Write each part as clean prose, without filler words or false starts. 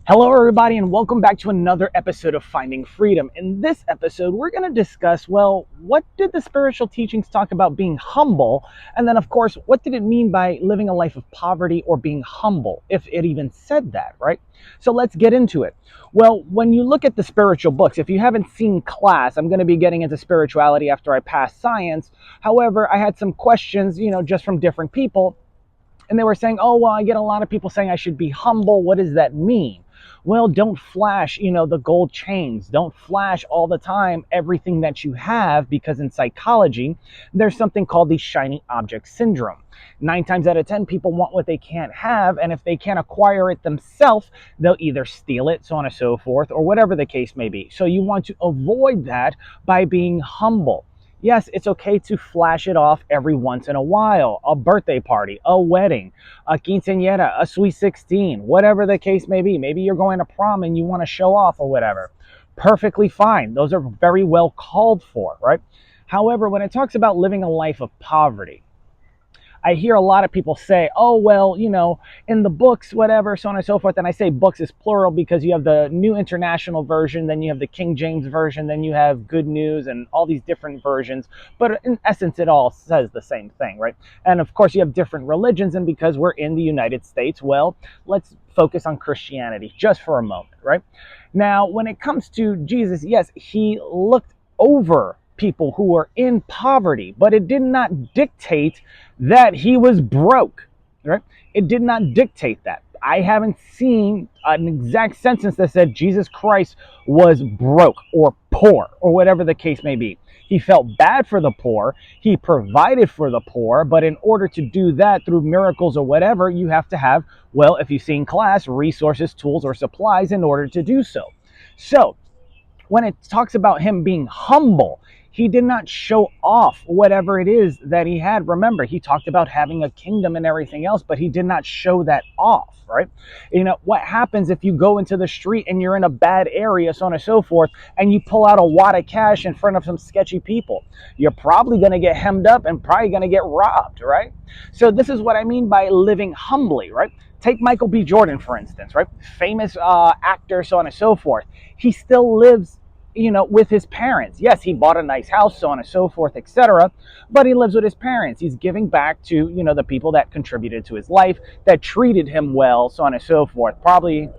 Hello, everybody, and welcome back to another episode of Finding Freedom. In this episode, we're going to discuss, well, what did the spiritual teachings talk about being humble? And then, of course, what did it mean by living a life of poverty or being humble, if it even said that, right? So let's get into it. Well, when you look at the spiritual books, if you haven't seen class, I'm going to be getting into spirituality after I pass science. However, I had some questions, just from different people. And they were saying, oh, well, I get a lot of people saying I should be humble. What does that mean? Well, don't flash, the gold chains. Don't flash all the time everything that you have, because in psychology, there's something called the shiny object syndrome. 9 times out of 10, people want what they can't have. And if they can't acquire it themselves, they'll either steal it, so on and so forth, or whatever the case may be. So you want to avoid that by being humble. Yes, it's okay to flash it off every once in a while. A birthday party, a wedding, a quinceañera, a sweet 16, whatever the case may be. Maybe you're going to prom and you want to show off or whatever. Perfectly fine. Those are very well called for, right? However, when it talks about living a life of poverty, I hear a lot of people say, oh, well, in the books, whatever, so on and so forth. And I say books is plural because you have the New International Version, then you have the King James Version, then you have Good News and all these different versions. But in essence, it all says the same thing, right? And of course, you have different religions. And because we're in the United States, well, let's focus on Christianity just for a moment, right? Now, when it comes to Jesus, yes, he looked over people who were in poverty, but it did not dictate that he was broke, right? It did not dictate that. I haven't seen an exact sentence that said Jesus Christ was broke or poor or whatever the case may be. He felt bad for the poor. He provided for the poor. But in order to do that through miracles or whatever, you have to have, well, if you've seen class, resources, tools, or supplies in order to do so. So when it talks about him being humble, he did not show off whatever it is that he had. Remember, he talked about having a kingdom and everything else, but he did not show that off, right? What happens if you go into the street and you're in a bad area, so on and so forth, and you pull out a wad of cash in front of some sketchy people? You're probably going to get hemmed up and probably going to get robbed, right? So this is what I mean by living humbly, right? Take Michael B. Jordan, for instance, right? Famous actor, so on and so forth. He still lives with his parents. Yes, he bought a nice house, so on and so forth, etc. But he lives with his parents. He's giving back to, the people that contributed to his life, that treated him well, so on and so forth. Probably,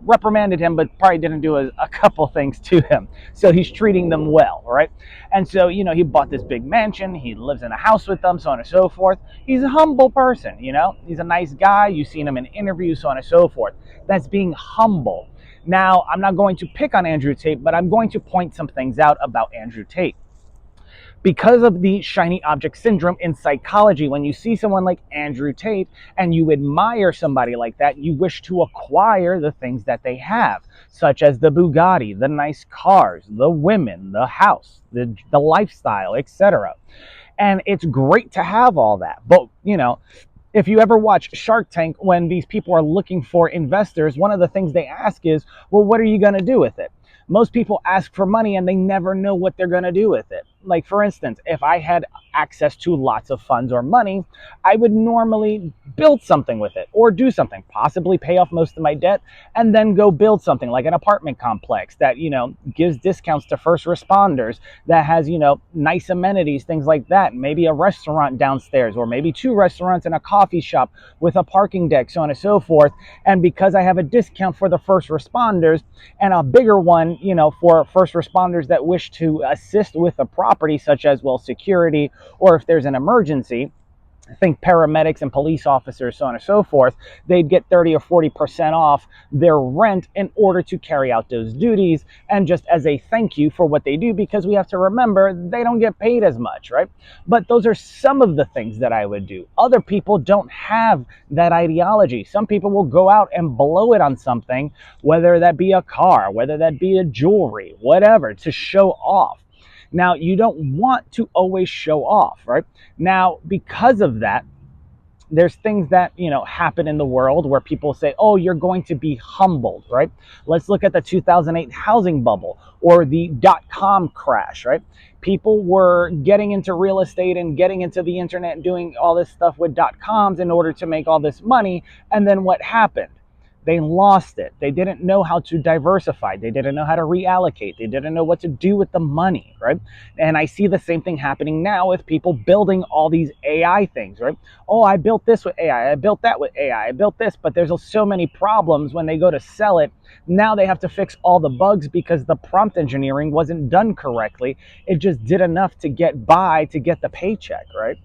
reprimanded him, but probably didn't do a couple things to him. So he's treating them well, right? And so, he bought this big mansion. He lives in a house with them, so on and so forth. He's a humble person, He's a nice guy. You've seen him in interviews, so on and so forth. That's being humble. Now, I'm not going to pick on Andrew Tate, but I'm going to point some things out about Andrew Tate. Because of the shiny object syndrome in psychology, when you see someone like Andrew Tate and you admire somebody like that, you wish to acquire the things that they have, such as the Bugatti, the nice cars, the women, the house, the lifestyle, etc. And it's great to have all that. But, if you ever watch Shark Tank, when these people are looking for investors, one of the things they ask is, well, what are you going to do with it? Most people ask for money and they never know what they're going to do with it. Like, for instance, if I had access to lots of funds or money, I would normally build something with it or do something, possibly pay off most of my debt and then go build something like an apartment complex that, gives discounts to first responders, that has, nice amenities, things like that. Maybe a restaurant downstairs, or maybe 2 restaurants and a coffee shop with a parking deck, so on and so forth. And because I have a discount for the first responders and a bigger one, for first responders that wish to assist with a property, such as, well, security, or if there's an emergency, I think paramedics and police officers, so on and so forth, they'd get 30 or 40% off their rent in order to carry out those duties, and just as a thank you for what they do, because we have to remember they don't get paid as much, right? But those are some of the things that I would do. Other people don't have that ideology. Some people will go out and blow it on something, whether that be a car, whether that be a jewelry, whatever, to show off. Now, you don't want to always show off, right? Now, because of that, there's things that, happen in the world where people say, oh, you're going to be humbled, right? Let's look at the 2008 housing bubble or the dot-com crash, right? People were getting into real estate and getting into the internet and doing all this stuff with dot-coms in order to make all this money. And then what happened? They lost it. They didn't know how to diversify. They didn't know how to reallocate. They didn't know what to do with the money, right? And I see the same thing happening now with people building all these AI things, right? Oh, I built this with AI. I built that with AI. I built this, but there's so many problems when they go to sell it. Now they have to fix all the bugs because the prompt engineering wasn't done correctly. It just did enough to get by to get the paycheck, right?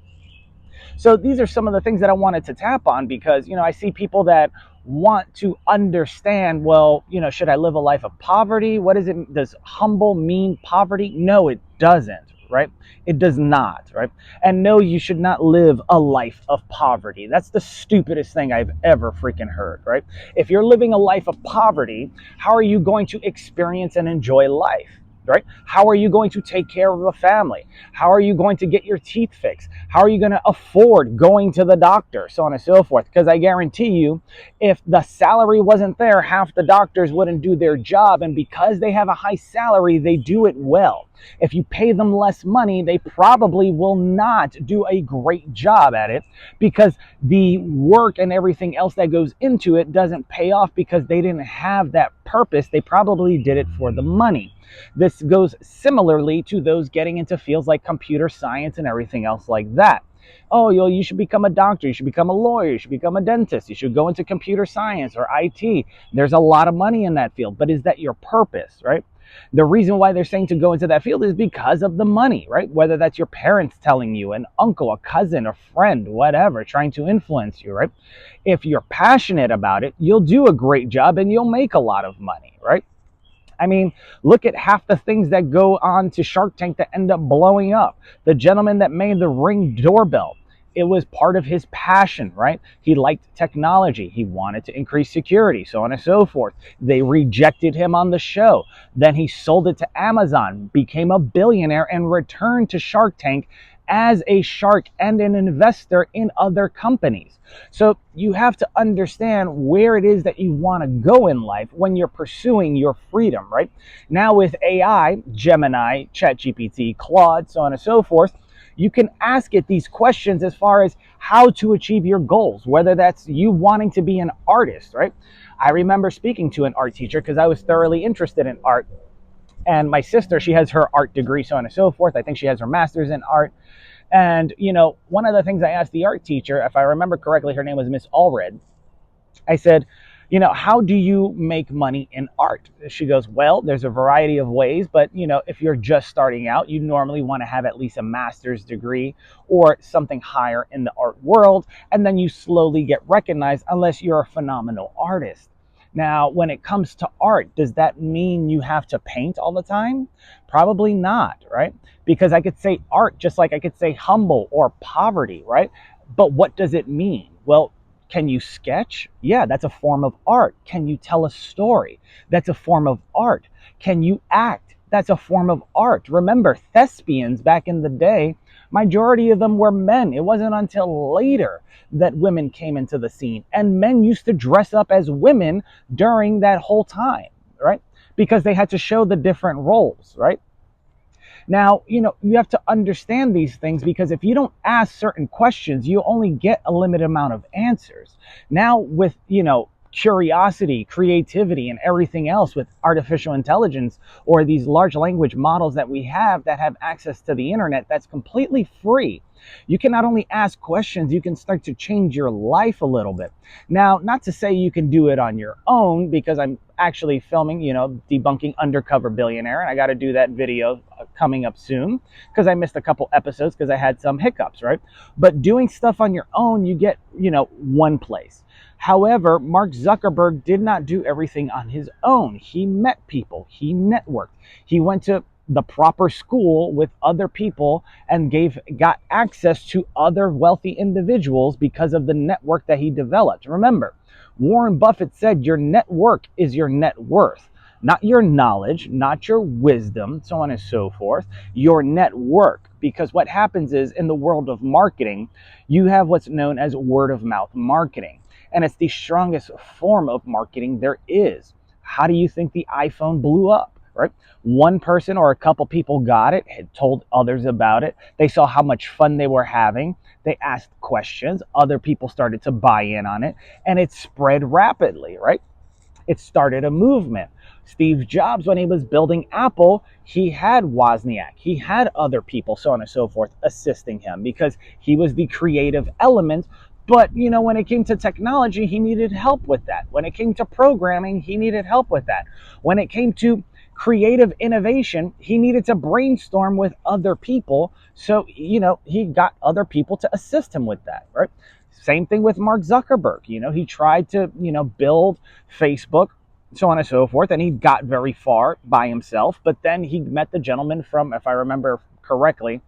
So these are some of the things that I wanted to tap on because, I see people that want to understand, well, should I live a life of poverty? What is it? Does humble mean poverty? No, it doesn't, right? It does not, right? And no, you should not live a life of poverty. That's the stupidest thing I've ever freaking heard, right? If you're living a life of poverty, how are you going to experience and enjoy life? Right? How are you going to take care of a family? How are you going to get your teeth fixed? How are you going to afford going to the doctor? So on and so forth. Because I guarantee you, if the salary wasn't there, half the doctors wouldn't do their job. And because they have a high salary, they do it well. If you pay them less money, they probably will not do a great job at it because the work and everything else that goes into it doesn't pay off because they didn't have that purpose. They probably did it for the money. This goes similarly to those getting into fields like computer science and everything else like that. Oh, you should become a doctor, you should become a lawyer, you should become a dentist, you should go into computer science or IT. There's a lot of money in that field, but is that your purpose, right? The reason why they're saying to go into that field is because of the money, right? Whether that's your parents telling you, an uncle, a cousin, a friend, whatever, trying to influence you, right? If you're passionate about it, you'll do a great job and you'll make a lot of money, right? I mean, look at half the things that go on to Shark Tank that end up blowing up. The gentleman that made the Ring doorbell, it was part of his passion, right? He liked technology. He wanted to increase security, so on and so forth. They rejected him on the show. Then he sold it to Amazon, became a billionaire, and returned to Shark Tank as a shark and an investor in other companies. So you have to understand where it is that you want to go in life when you're pursuing your freedom, right? Now with AI, Gemini, ChatGPT, Claude, so on and so forth, you can ask it these questions as far as how to achieve your goals, whether that's you wanting to be an artist, right? I remember speaking to an art teacher because I was thoroughly interested in art. And my sister, she has her art degree, so on and so forth. I think she has her master's in art. And, one of the things I asked the art teacher, if I remember correctly, her name was Miss Allred. I said, how do you make money in art? She goes, well, there's a variety of ways, but, if you're just starting out, you normally want to have at least a master's degree or something higher in the art world. And then you slowly get recognized unless you're a phenomenal artist. Now, when it comes to art, does that mean you have to paint all the time? Probably not, right? Because I could say art just like I could say humble or poverty, right? But what does it mean? Well, can you sketch? Yeah, that's a form of art. Can you tell a story? That's a form of art. Can you act? That's a form of art. Remember, thespians back in the day, majority of them were men. It wasn't until later that women came into the scene, and men used to dress up as women during that whole time, right? Because they had to show the different roles, right? Now, you have to understand these things because if you don't ask certain questions, you only get a limited amount of answers. Now with, curiosity, creativity, and everything else with artificial intelligence or these large language models that we have that have access to the internet that's completely free. You can not only ask questions, you can start to change your life a little bit. Now, not to say you can do it on your own because I'm actually filming, debunking Undercover Billionaire, and I got to do that video coming up soon because I missed a couple episodes because I had some hiccups, right? But doing stuff on your own, you get, one place. However, Mark Zuckerberg did not do everything on his own. He met people, he networked, he went to the proper school with other people and got access to other wealthy individuals because of the network that he developed. Remember, Warren Buffett said your network is your net worth, not your knowledge, not your wisdom, so on and so forth, your network. Because what happens is in the world of marketing, you have what's known as word of mouth marketing. And it's the strongest form of marketing there is. How do you think the iPhone blew up, right? One person or a couple people got it, had told others about it. They saw how much fun they were having. They asked questions. Other people started to buy in on it, and it spread rapidly, right? It started a movement. Steve Jobs, when he was building Apple, he had Wozniak, he had other people, so on and so forth, assisting him because he was the creative element. But, when it came to technology, he needed help with that. When it came to programming, he needed help with that. When it came to creative innovation, he needed to brainstorm with other people. So, he got other people to assist him with that, right? Same thing with Mark Zuckerberg. He tried to, build Facebook, so on and so forth, and he got very far by himself. But then he met the gentleman from, if I remember correctly,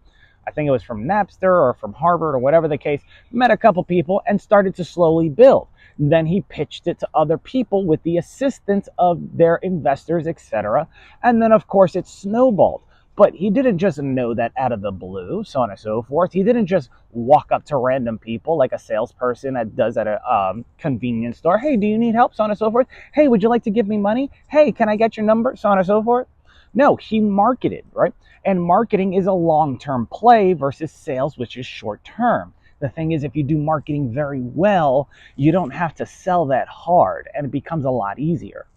I think it was from Napster or from Harvard or whatever the case, met a couple people and started to slowly build. Then he pitched it to other people with the assistance of their investors, etc. And then, of course, it snowballed. But he didn't just know that out of the blue, so on and so forth. He didn't just walk up to random people like a salesperson that does at a convenience store. Hey, do you need help? So on and so forth. Hey, would you like to give me money? Hey, can I get your number? So on and so forth. No, he marketed, right? And marketing is a long-term play versus sales, which is short-term. The thing is, if you do marketing very well, you don't have to sell that hard, and it becomes a lot easier.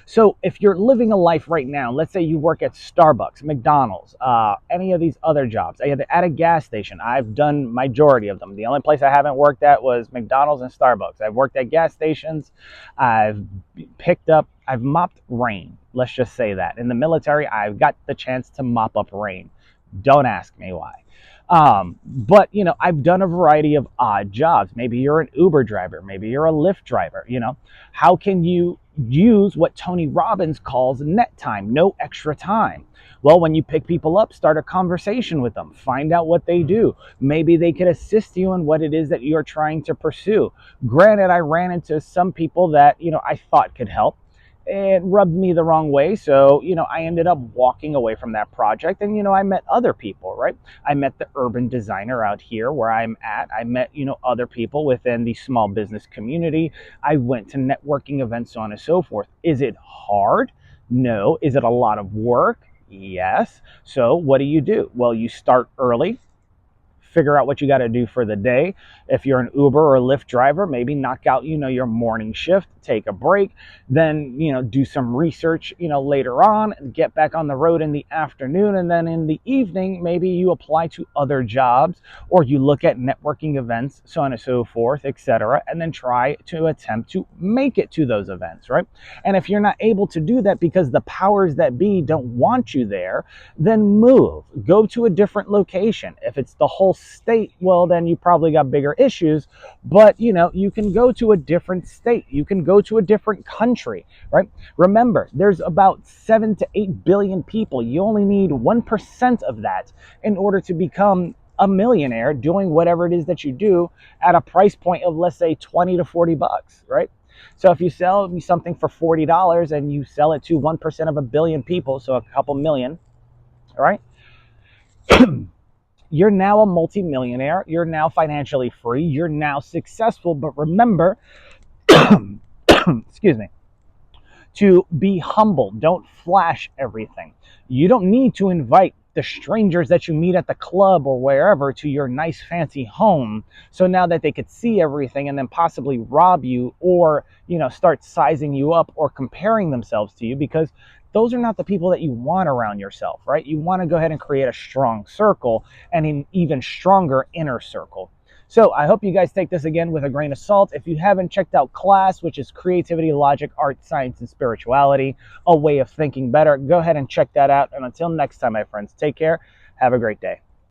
So if you're living a life right now, let's say you work at Starbucks, McDonald's, any of these other jobs, at a gas station. I've done majority of them. The only place I haven't worked at was McDonald's and Starbucks. I've worked at gas stations. I've mopped rain. Let's just say that. In the military, I've got the chance to mop up rain. Don't ask me why. But I've done a variety of odd jobs. Maybe you're an Uber driver, maybe you're a Lyft driver. How can you use what Tony Robbins calls net time, no extra time? Well, when you pick people up, start a conversation with them, find out what they do. Maybe they could assist you in what it is that you're trying to pursue. Granted, I ran into some people that I thought could help. It rubbed me the wrong way, so I ended up walking away from that project. And I met other people, right? I met the urban designer out here where I'm at. I met other people within the small business community. I went to networking events, so on and so forth. Is it hard? No. Is it a lot of work? Yes. So what do? Well, you start early, figure out what you got to do for the day. If you're an Uber or Lyft driver, maybe knock out, your morning shift, take a break, then, do some research, later on, and get back on the road in the afternoon. And then in the evening, maybe you apply to other jobs or you look at networking events, so on and so forth, etc. And then try to attempt to make it to those events, right? And if you're not able to do that because the powers that be don't want you there, then move, go to a different location. If it's the whole state, well, then you probably got bigger issues. But you can go to a different state, you can go to a different country, right? Remember, there's about 7 to 8 billion people. You only need 1% of that in order to become a millionaire doing whatever it is that you do at a price point of, let's say, 20 to 40 bucks, right? So if you sell me something for $40 and you sell it to 1% of a billion people, so a couple million, all right? You're now a multimillionaire. You're now financially free. You're now successful. But remember, excuse me, to be humble. Don't flash everything. You don't need to invite the strangers that you meet at the club or wherever to your nice fancy home, so now that they could see everything and then possibly rob you or start sizing you up or comparing themselves to you, because those are not the people that you want around yourself, right? You want to go ahead and create a strong circle and an even stronger inner circle. So I hope you guys take this again with a grain of salt. If you haven't checked out class, which is Creativity, Logic, Art, Science, and Spirituality, a way of thinking better, go ahead and check that out. And until next time, my friends, take care. Have a great day.